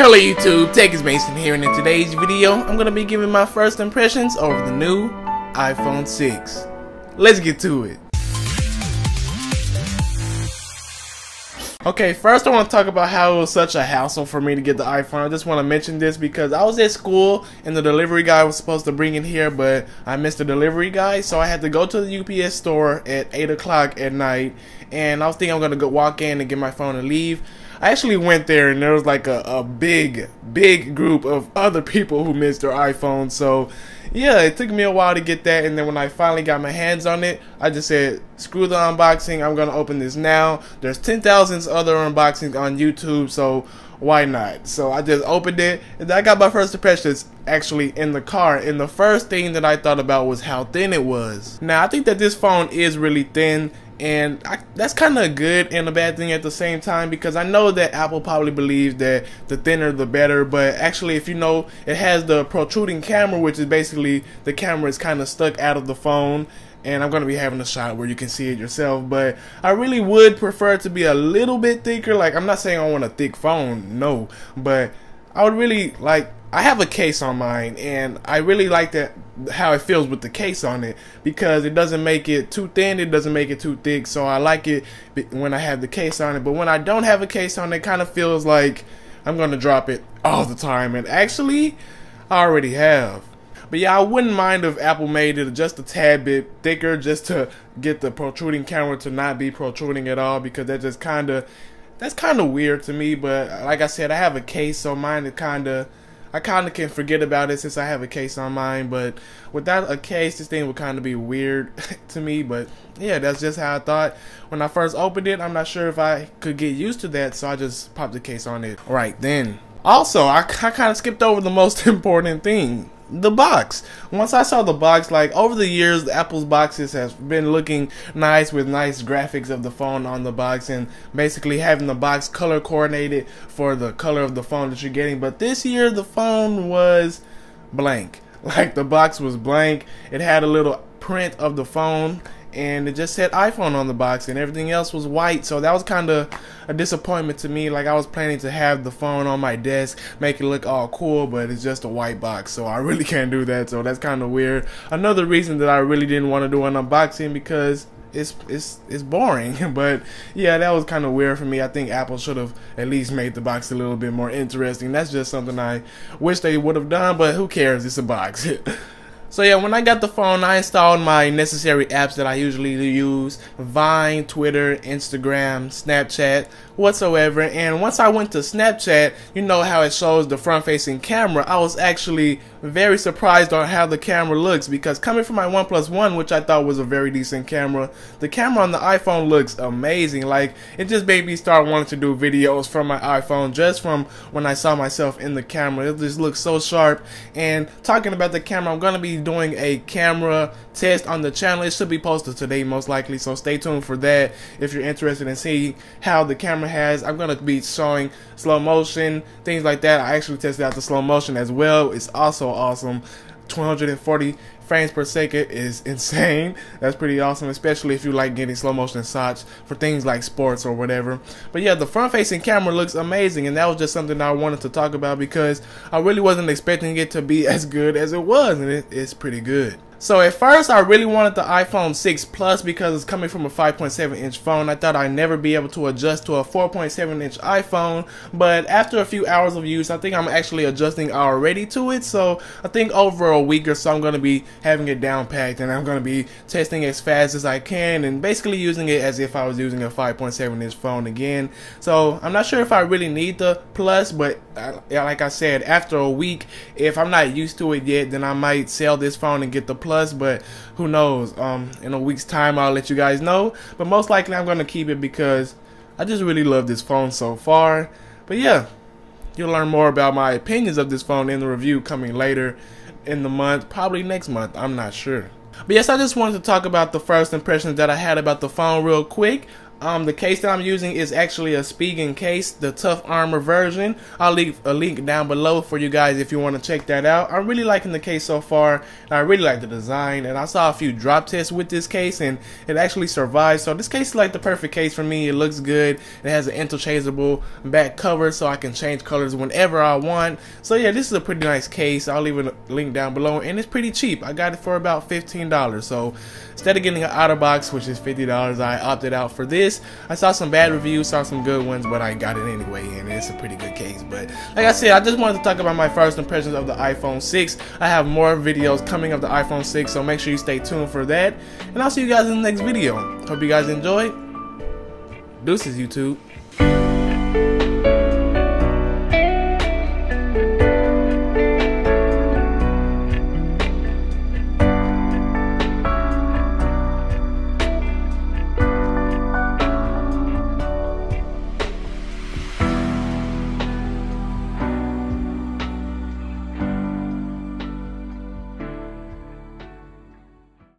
Hello YouTube, TECHISMASONxx here, and in today's video, I'm going to be giving my first impressions over the new iPhone 6. Let's get to it. Okay, first I want to talk about how it was such a hassle for me to get the iPhone. I just want to mention this because I was at school and the delivery guy was supposed to bring it here, but I missed the delivery guy, so I had to go to the UPS store at 8 o'clock at night, and I was thinking I'm going to go walk in and get my phone and leave. I actually went there and there was like a big group of other people who missed their iPhone, so yeah, it took me a while to get that, and then when I finally got my hands on it, I just said, screw the unboxing, I'm gonna open this now. There's 10,000 other unboxings on YouTube, so why not? So I just opened it, and I got my first impressions actually in the car, and the first thing that I thought about was how thin it was. Now, I think that this phone is really thin, and that's kind of a good and a bad thing at the same time, because I know that Apple probably believes that the thinner the better, but actually, if you know, it has the protruding camera, which is basically the camera is kind of stuck out of the phone, and I'm going to be having a shot where you can see it yourself, but I really would prefer it to be a little bit thicker. Like, I'm not saying I want a thick phone, no, but I would really like, I have a case on mine, and I really like that how it feels with the case on it, because it doesn't make it too thin, it doesn't make it too thick, so I like it when I have the case on it. But when I don't have a case on it, it kind of feels like I'm gonna drop it all the time, and actually I already have. But yeah, I wouldn't mind if Apple made it just a tad bit thicker, just to get the protruding camera to not be protruding at all, because that's kind of weird to me. But like I said, I have a case, so mine is I kind of can forget about it since I have a case on mine, but without a case, this thing would kind of be weird to me. But yeah, that's just how I thought when I first opened it. I'm not sure if I could get used to that, so I just popped the case on it right then. Also, I kind of skipped over the most important thing, the box. Once I saw the box, like over the years, Apple's boxes has been looking nice with nice graphics of the phone on the box, and basically having the box color coordinated for the color of the phone that you're getting. But this year the phone was blank. Like, the box was blank. It had a little print of the phone, and it just said iPhone on the box, and everything else was white. So that was kind of a disappointment to me. Like, I was planning to have the phone on my desk, make it look all cool, but it's just a white box, so I really can't do that. So that's kind of weird. Another reason that I really didn't want to do an unboxing, because it's boring. But yeah, that was kind of weird for me. I think Apple should have at least made the box a little bit more interesting. That's just something I wish they would have done, but who cares? It's a box. So yeah, when I got the phone, I installed my necessary apps that I usually use: Vine, Twitter, Instagram, Snapchat, whatsoever. And once I went to Snapchat, you know how it shows the front-facing camera. I was actually very surprised on how the camera looks, because coming from my OnePlus One, which I thought was a very decent camera, the camera on the iPhone looks amazing. Like, it just made me start wanting to do videos from my iPhone just from when I saw myself in the camera. It just looks so sharp. And talking about the camera, I'm going to be doing a camera test on the channel. It should be posted today most likely, so stay tuned for that if you're interested in seeing how the camera has. I'm going to be showing slow motion, things like that. I actually tested out the slow motion as well. It's also awesome. 240 frames per second is insane. That's pretty awesome, especially if you like getting slow motion shots for things like sports or whatever. But yeah, the front facing camera looks amazing, and that was just something I wanted to talk about, because I really wasn't expecting it to be as good as it was, and it's pretty good. So at first, I really wanted the iPhone 6 Plus because it's coming from a 5.7-inch phone. I thought I'd never be able to adjust to a 4.7-inch iPhone, but after a few hours of use, I think I'm actually adjusting already to it. So I think over a week or so, I'm going to be having it down packed, and I'm going to be testing as fast as I can, and basically using it as if I was using a 5.7-inch phone again. So I'm not sure if I really need the Plus, but like I said, after a week, if I'm not used to it yet, then I might sell this phone and get the Plus. But who knows, in a week's time I'll let you guys know, but most likely I'm gonna keep it because I just really love this phone so far. But yeah, you'll learn more about my opinions of this phone in the review coming later in the month, probably next month, I'm not sure. But yes, I just wanted to talk about the first impressions that I had about the phone real quick. The case that I'm using is actually a Spigen case, the Tough Armor version. I'll leave a link down below for you guys if you want to check that out. I'm really liking the case so far, and I really like the design, and I saw a few drop tests with this case and it actually survived. So this case is like the perfect case for me. It looks good. It has an interchangeable back cover so I can change colors whenever I want. So yeah, this is a pretty nice case. I'll leave a link down below, and it's pretty cheap. I got it for about $15. So instead of getting an outer box, which is $50, I opted out for this. I saw some bad reviews, saw some good ones, but I got it anyway, and it's a pretty good case. But like I said, I just wanted to talk about my first impressions of the iPhone 6. I have more videos coming of the iPhone 6, so make sure you stay tuned for that. And I'll see you guys in the next video. Hope you guys enjoyed. Deuces, YouTube.